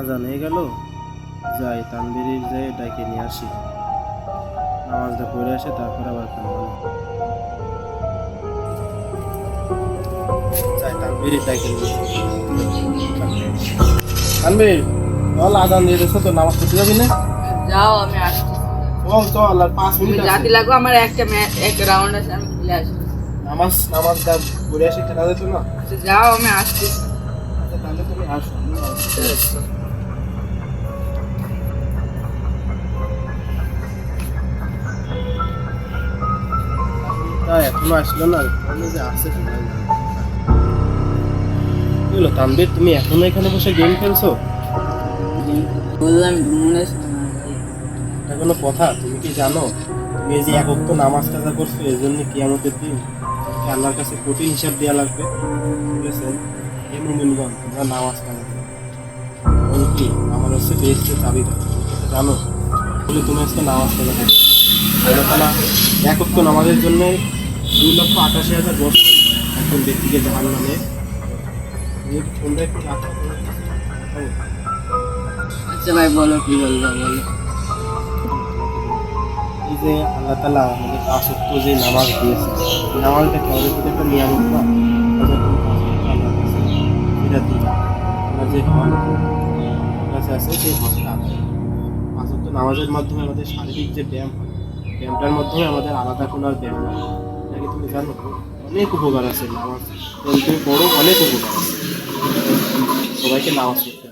আজান হয়ে গেল, যাই তানবীরের যাই ডাকে নিয়ে আসি, নামাজটা পড়ে আসে তারপর আবার খাবো। যাই তানবীরের ডাকে নিয়ে আসি। তানবীর, চল আজান দিয়ে দিছো তো, নামাজ পড়তে যাবি না? যাও, আমি আসছি। চল চল, আর 5 মিনিট আছে। জাতি লাগো, আমার একটা এক রাউন্ড আছে, আমি খেলে আসবো। নামাজটা পড়ে আসি, খেলা যেত না? আচ্ছা যাও, আমি আসছি। আচ্ছা তাহলে তুমি আসো, আমি নামাজ পড়ে আসছি। এখনো আসলো না, তাহলে যে আসছে কি জানি না। কি হলো তানবীর, তুমি এখনো এখানে বসে গেম খেলছো? বললাম মনে এটা কোনো কথা? তুমি কি জানো তুমি এই যে এক ওয়াক্ত নামাজ কাজা করছো, এর জন্য কিয়ামতের দিন তোমাকে আল্লাহর কাছে কঠিন হিসাব দেওয়া লাগবে। বলেছেন হে মুমিনগণ, তোমরা নামাজ কাজা করো, কি আমার হচ্ছে বেহেশতের চাবিদার, তুমি সেটা জানো? বলে তুমি আজকে নামাজ কাজা করছো। আল্লাহ তাআলা এক ওয়াক্ত নামাজের জন্য 2,88,000 বছর একজন ব্যক্তিকে জাহান্নামে, তোমরা একটু আত্মা করে আচ্ছা ভাই, বলো কি বলবো বলো। এই যে আল্লাহ তাআলা আমাদের 5 ওয়াক্ত যে নামাজ দিয়েছে, এই নামাজটা কি আমাদের প্রতি একটা নিয়ামত না? আমরা যখন 5 ওয়াক্ত আল্লাহর কাছে সেটা দিই, আমরা যে হক আল্লাহর কাছে আছে সেই হকটা আদায় করি। 5 ওয়াক্ত নামাজের মাধ্যমে আমাদের শারীরিক যে ব্যায়াম হয়, ব্যায়ামটার মাধ্যমে আমাদের আলাদা কোনো আর ব্যায়াম হয় না। এটা কি তুমি জানো? অনেক উপকার আছে নামাজ, তুমি পড়ো, অনেক উপকার আছে। সবাইকে নামাজ পড়তে